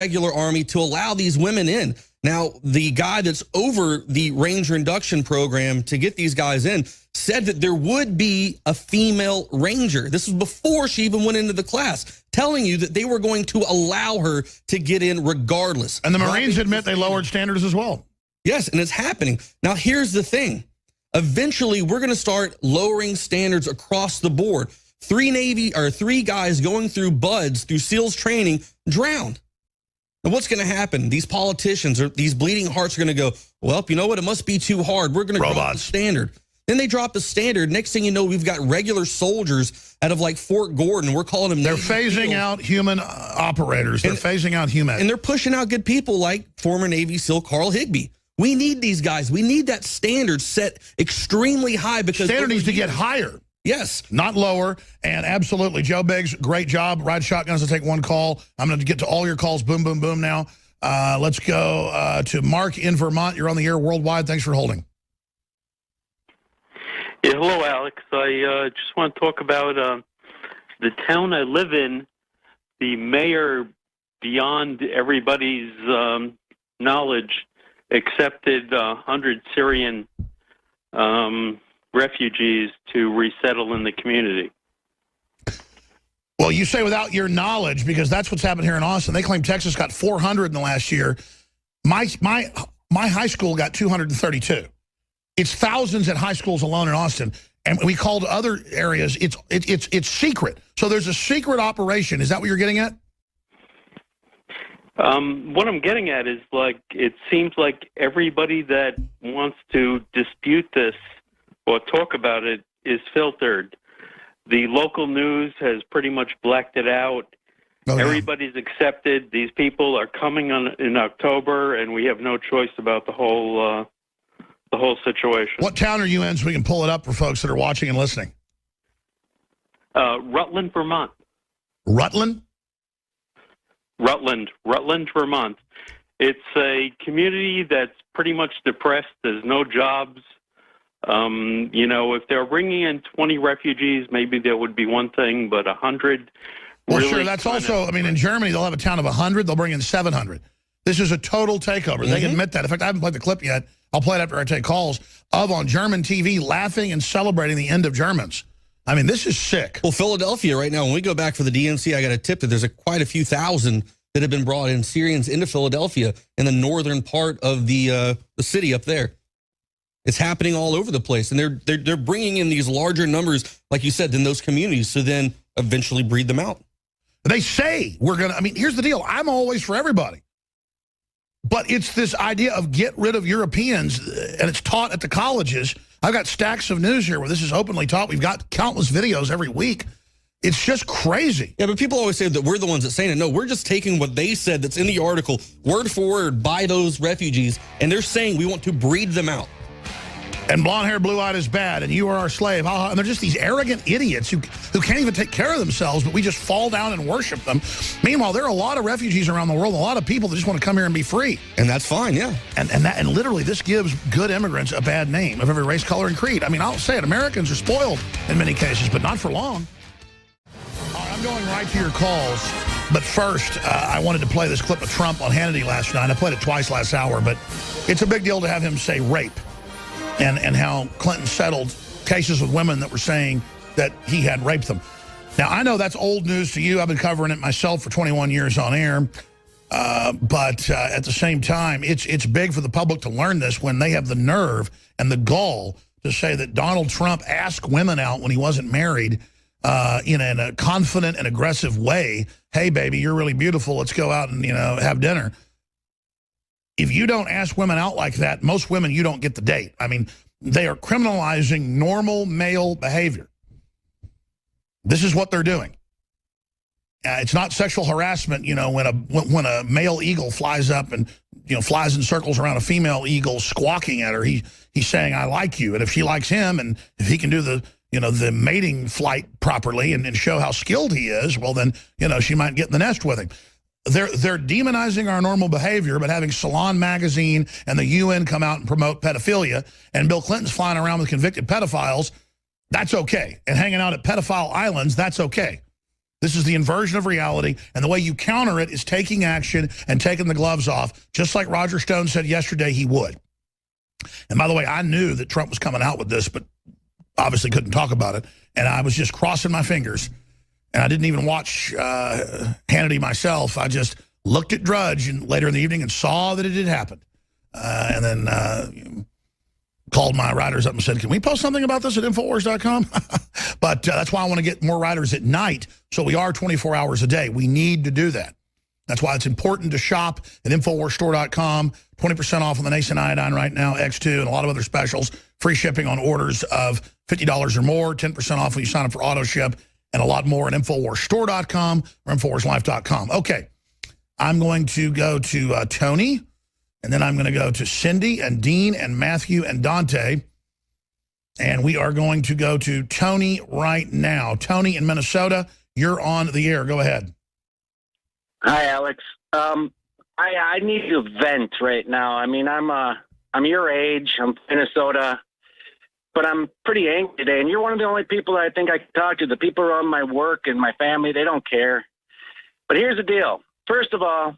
regular Army to allow these women in. Now, the guy that's over the Ranger induction program to get these guys in said that there would be a female Ranger. This was before she even went into the class, telling you that they were going to allow her to get in regardless. And the Marines admit they lowered standards as well. Yes, and it's happening. Now, here's the thing. Eventually, we're going to start lowering standards across the board. Three guys going through BUDS, through SEALs training, drowned. And what's going to happen? These politicians or these bleeding hearts are going to go, well, you know what? It must be too hard. We're going to drop the standard. Then they drop the standard. Next thing you know, we've got regular soldiers out of like Fort Gordon. We're calling them. They're phasing out human operators. They're phasing out human. And they're pushing out good people like former Navy SEAL Carl Higbee. We need these guys. We need that standard set extremely high because standard needs to get higher. Yes. Not lower. And absolutely, Joe Biggs, great job. Ride shotguns to take one call. I'm going to get to all your calls. Boom, boom, boom now. Let's go to Mark in Vermont. You're on the air worldwide. Thanks for holding. Yeah, hello, Alex. I just want to talk about the town I live in. The mayor, beyond everybody's knowledge, accepted 100 Syrian refugees to resettle in the community. Well, you say without your knowledge, because that's what's happened here in Austin. They claim Texas got 400 in the last year. My high school got 232. It's thousands at high schools alone in Austin, and we called other areas. It's secret. So there's a secret operation. Is that what you're getting at? What I'm getting at is, like, it seems like everybody that wants to dispute this or talk about it is filtered. The local news has pretty much blacked it out. Oh, yeah. Everybody's accepted. These people are coming in October, and we have no choice about the whole situation. What town are you in so we can pull it up for folks that are watching and listening? Rutland, Vermont. Rutland? Rutland, Vermont. It's a community that's pretty much depressed. There's no jobs. You know, if they're bringing in 20 refugees, maybe there would be one thing, but 100. Well, really sure. That's also, I mean, in Germany, they'll have a town of 100. They'll bring in 700. This is a total takeover. They admit that. In fact, I haven't played the clip yet. I'll play it after I take calls of on German TV laughing and celebrating the end of Germans. I mean, this is sick. Well, Philadelphia right now, when we go back for the DNC, I got a tip that there's quite a few thousand that have been brought in, Syrians into Philadelphia in the northern part of the city up there. It's happening all over the place, and they're bringing in these larger numbers, like you said, than those communities, to then eventually breed them out. They say we're going to, I mean, here's the deal. I'm always for everybody. But it's this idea of get rid of Europeans, and it's taught at the colleges. I've got stacks of news here where this is openly taught. We've got countless videos every week. It's just crazy. Yeah, but people always say that we're the ones that saying it. No, we're just taking what they said that's in the article, word for word, by those refugees, and they're saying we want to breed them out. And blonde hair, blue-eyed is bad, and you are our slave. And they're just these arrogant idiots who can't even take care of themselves, but we just fall down and worship them. Meanwhile, there are a lot of refugees around the world, a lot of people that just want to come here and be free. And that's fine, yeah. And literally, this gives good immigrants a bad name of every race, color, and creed. I mean, I'll say it, Americans are spoiled in many cases, but not for long. All right, I'm going right to your calls. But first, I wanted to play this clip of Trump on Hannity last night. I played it twice last hour, but it's a big deal to have him say rape. And how Clinton settled cases with women that were saying that he had raped them. Now, I know that's old news to you. I've been covering it myself for 21 years on air. But at the same time, it's big for the public to learn this when they have the nerve and the gall to say that Donald Trump asked women out when he wasn't married in a confident and aggressive way. Hey, baby, you're really beautiful. Let's go out and, have dinner. If you don't ask women out like that, most women, you don't get the date. I mean, they are criminalizing normal male behavior. This is what they're doing. It's not sexual harassment, when a male eagle flies up and, flies in circles around a female eagle squawking at her. He's saying, I like you. And if she likes him and if he can do the mating flight properly and show how skilled he is, well, then, she might get in the nest with him. They're demonizing our normal behavior, but having Salon magazine and the UN come out and promote pedophilia, and Bill Clinton's flying around with convicted pedophiles, that's okay. And hanging out at pedophile islands, that's okay. This is the inversion of reality, and the way you counter it is taking action and taking the gloves off, just like Roger Stone said yesterday he would. And by the way, I knew that Trump was coming out with this, but obviously couldn't talk about it, and I was just crossing my fingers. And I didn't even watch Hannity myself. I just looked at Drudge and later in the evening and saw that it had happened. And then called my writers up and said, can we post something about this at Infowars.com? But that's why I want to get more writers at night, so we are 24 hours a day. We need to do that. That's why it's important to shop at InfoWarsStore.com. 20% off on the Nascent Iodine right now, X2, and a lot of other specials. Free shipping on orders of $50 or more, 10% off when you sign up for auto ship, and a lot more at InfoWarsStore.com or InfoWarsLife.com. Okay, I'm going to go to Tony, and then I'm going to go to Cindy and Dean and Matthew and Dante, and we are going to go to Tony right now. Tony in Minnesota, you're on the air. Go ahead. Hi, Alex. I need to vent right now. I mean, I'm your age. I'm from Minnesota. But I'm pretty angry today, and you're one of the only people that I think I can talk to. The people around my work and my family, they don't care. But here's the deal. First of all,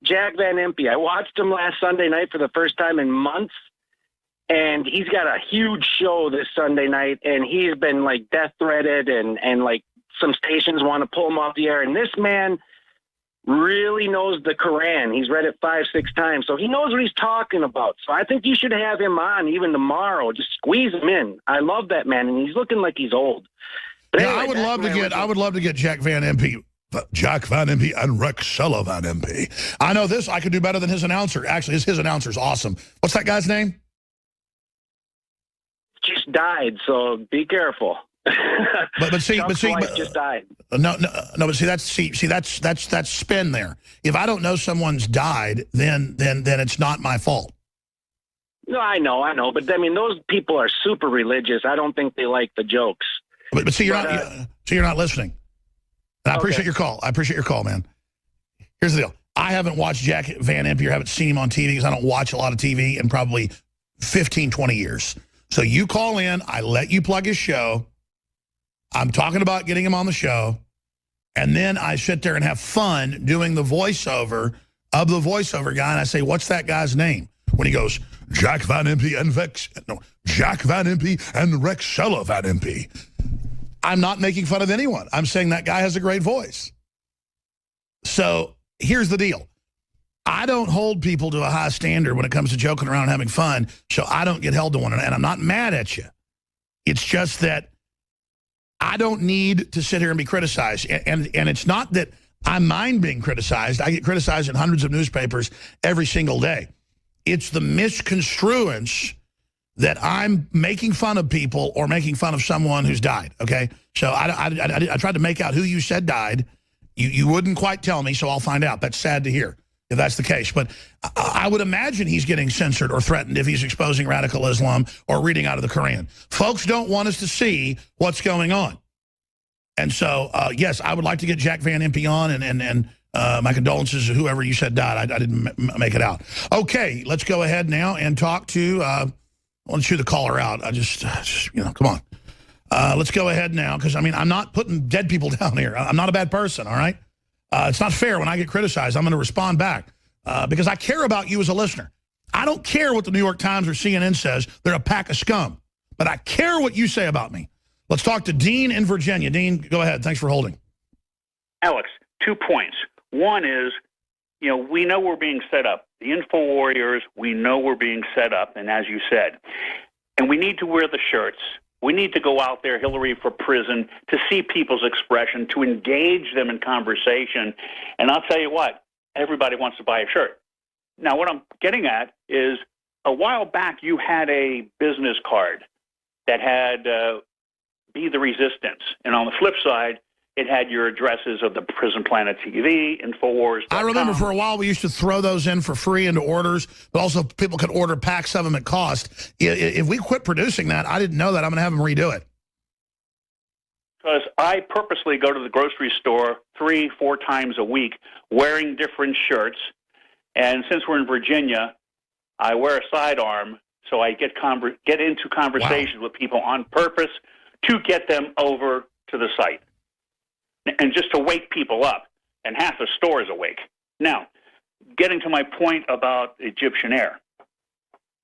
Jack Van Impe. I watched him last Sunday night for the first time in months, and he's got a huge show this Sunday night, and he's been, like, death-threatened, and like, some stations want to pull him off the air. And this man really knows the Quran. He's read it 5-6 times, so he knows what he's talking about. So I think you should have him on even tomorrow. Just squeeze him in. I love that man, and he's looking like he's old. But Yeah, anyway, I would love to get Jack Van Impe. Jack Van Impe and Rexella Van Impe. I know this. I could do better than his announcer. Actually, his announcer's awesome. What's that guy's name? Just died, so be careful. But Trump's wife just died. No. But that's spin there. If I don't know someone's died, then it's not my fault. No, I know. But I mean, those people are super religious. I don't think they like the jokes. But see, you're not listening. And I appreciate your call. I appreciate your call, man. Here's the deal. I haven't watched Jack Van Impe or haven't seen him on TV because I don't watch a lot of TV in probably 15, 20 years. So you call in, I let you plug his show. I'm talking about getting him on the show. And then I sit there and have fun doing the voiceover of the voiceover guy. And I say, what's that guy's name? When he goes, Jack Van Impe and Jack Van Impe and Rexella Van Impe. I'm not making fun of anyone. I'm saying that guy has a great voice. So here's the deal. I don't hold people to a high standard when it comes to joking around and having fun, so I don't get held to one. And I'm not mad at you. It's just that I don't need to sit here and be criticized. And it's not that I mind being criticized. I get criticized in hundreds of newspapers every single day. It's the misconstruence that I'm making fun of people or making fun of someone who's died, okay? So I tried to make out who you said died. You wouldn't quite tell me, so I'll find out. That's sad to hear if that's the case. But I would imagine he's getting censored or threatened if he's exposing radical Islam or reading out of the Quran. Folks don't want us to see what's going on. And so, yes, I would like to get Jack Van Impe on, and my condolences to whoever you said died. I didn't make it out. Okay, let's go ahead now and talk to, I want to chew the caller out. I just come on. Let's go ahead now, because, I mean, I'm not putting dead people down here. I'm not a bad person, all right? It's not fair when I get criticized. I'm going to respond back because I care about you as a listener. I don't care what the New York Times or CNN says. They're a pack of scum. But I care what you say about me. Let's talk to Dean in Virginia. Dean, go ahead. Thanks for holding. Alex, 2 points. One is, we know we're being set up. The Info Warriors, we know we're being set up, and as you said. And we need to wear the shirts. We need to go out there, Hillary for prison, to see people's expression, to engage them in conversation. And I'll tell you what, everybody wants to buy a shirt. Now, what I'm getting at is a while back you had a business card that had Be the Resistance. And on the flip side, it had your addresses of the Prison Planet TV, Infowars. I remember for a while we used to throw those in for free into orders, but also people could order packs of them at cost. If we quit producing that, I didn't know that. I'm going to have them redo it. Because I purposely go to the grocery store 3-4 times a week wearing different shirts. And since we're in Virginia, I wear a sidearm, so I get into conversations with people on purpose to get them over to the site. and just to wake people up, and half the store is awake. Now, getting to my point about Egyptian Air,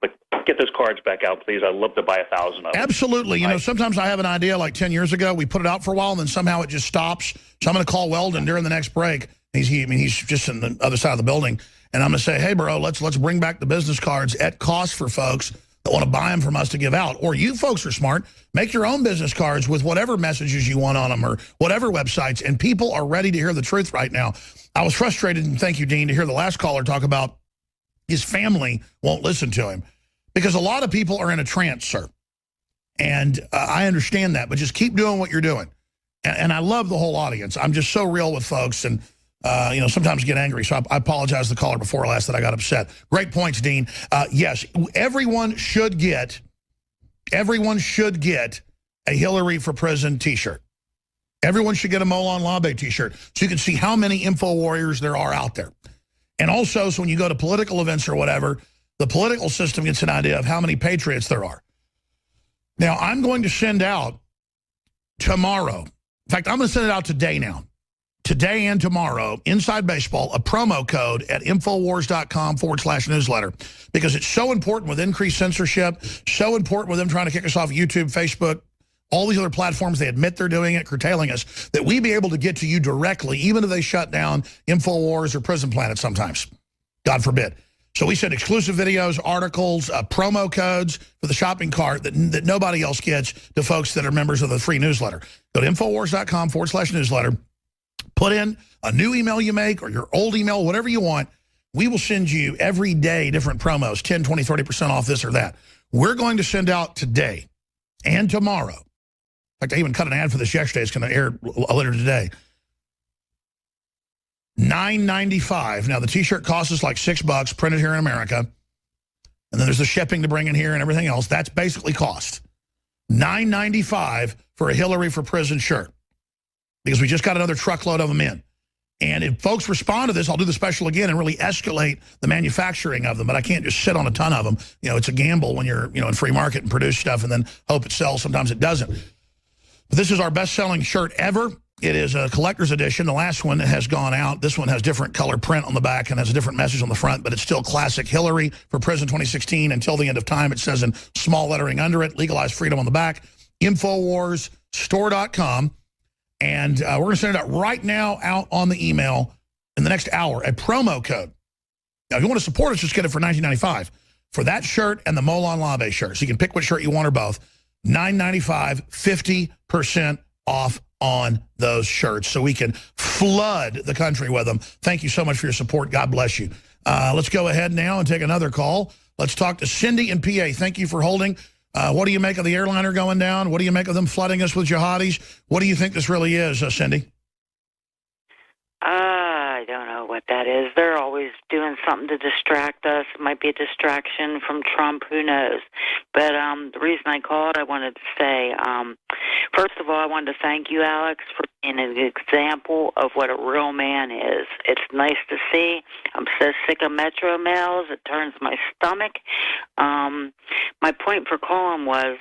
but get those cards back out, please. I'd love to buy 1,000 of them. Absolutely. You know, sometimes I have an idea like 10 years ago. We put it out for a while, and then somehow it just stops. So I'm going to call Weldon during the next break. He's just in the other side of the building. And I'm going to say, hey, bro, let's bring back the business cards at cost for folks that want to buy them from us to give out. Or you folks are smart. Make your own business cards with whatever messages you want on them or whatever websites. And people are ready to hear the truth right now. I was frustrated, and thank you, Dean, to hear the last caller talk about his family won't listen to him. Because a lot of people are in a trance, sir. And I understand that. But just keep doing what you're doing. And I love the whole audience. I'm just so real with folks. And you know, sometimes get angry. So I apologize to the caller before last that I got upset. Great points, Dean. Yes, everyone should get a Hillary for Prison T-shirt. Everyone should get a Molon Labe T-shirt so you can see how many info warriors there are out there. And also, so when you go to political events or whatever, the political system gets an idea of how many patriots there are. Now, I'm going to send out tomorrow. In fact, I'm going to send it out today now. Today and tomorrow, Inside Baseball, a promo code at Infowars.com/newsletter, because it's so important with increased censorship, so important with them trying to kick us off YouTube, Facebook, all these other platforms. They admit they're doing it, curtailing us, that we be able to get to you directly, even if they shut down Infowars or Prison Planet sometimes. God forbid. So we send exclusive videos, articles, promo codes for the shopping cart that nobody else gets to folks that are members of the free newsletter. Go to Infowars.com/newsletter. Put in a new email you make or your old email, whatever you want. We will send you every day different promos, 10, 20, 30% off this or that. We're going to send out today and tomorrow. In fact, I even cut an ad for this yesterday. It's going to air later today. $9.95. Now, the T-shirt costs us like $6, printed here in America. And then there's the shipping to bring in here and everything else. That's basically cost. $9.95 for a Hillary for Prison shirt. Because we just got another truckload of them in. And if folks respond to this, I'll do the special again and really escalate the manufacturing of them. But I can't just sit on a ton of them. You know, it's a gamble when you're, in free market and produce stuff and then hope it sells. Sometimes it doesn't. But this is our best-selling shirt ever. It is a collector's edition. The last one has gone out. This one has different color print on the back and has a different message on the front, but it's still classic Hillary for Prison 2016 until the end of time. It says in small lettering under it, legalized freedom on the back, InfoWarsStore.com. And we're going to send it out right now out on the email in the next hour, a promo code. Now, if you want to support us, just get it for $19.95 for that shirt and the Molon Labe shirt. So you can pick what shirt you want or both. $9.95, 50% off on those shirts so we can flood the country with them. Thank you so much for your support. God bless you. Let's go ahead now and take another call. Let's talk to Cindy in PA. Thank you for holding. What do you make of the airliner going down? What do you make of them flooding us with jihadis? What do you think this really is, Cindy? I don't know what that is. They're always doing something to distract us. It might be a distraction from Trump. Who knows? But the reason I called, I wanted to say, first of all, I wanted to thank you, Alex, for being an example of what a real man is. It's nice to see. I'm so sick of Metro mails. It turns my stomach. My point for calling was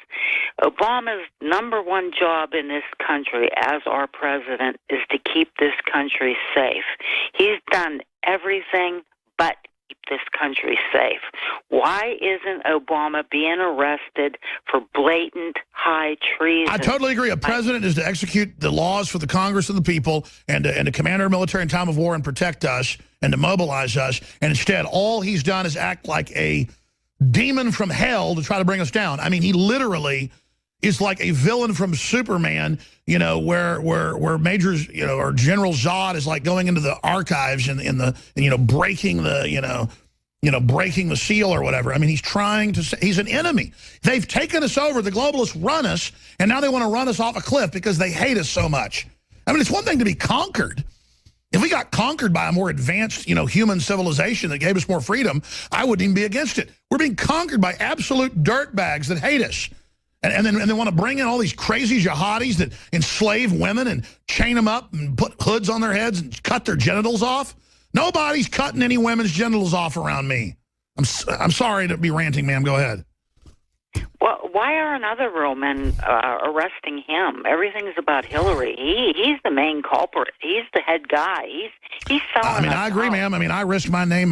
Obama's number one job in this country as our president is to keep this country safe. He's done everything but keep this country safe. Why isn't Obama being arrested for blatant high treason? I totally agree. A president is to execute the laws for the Congress of the people and to command our military in time of war and protect us and to mobilize us. And instead, all he's done is act like a demon from hell to try to bring us down. I mean, he literally is like a villain from Superman, where Majors, or General Zod is like going into the archives and breaking the, breaking the seal or whatever. I mean, he's an enemy. They've taken us over. The globalists run us, and now they want to run us off a cliff because they hate us so much. I mean, it's one thing to be conquered. If we got conquered by a more advanced, human civilization that gave us more freedom, I wouldn't even be against it. We're being conquered by absolute dirtbags that hate us. And then they want to bring in all these crazy jihadis that enslave women and chain them up and put hoods on their heads and cut their genitals off. Nobody's cutting any women's genitals off around me. I'm sorry to be ranting, ma'am. Go ahead. Well, why aren't other real men arresting him? Everything's about Hillary. He's the main culprit. He's the head guy. He's selling. I mean, I agree, ma'am. I mean, I risk my name.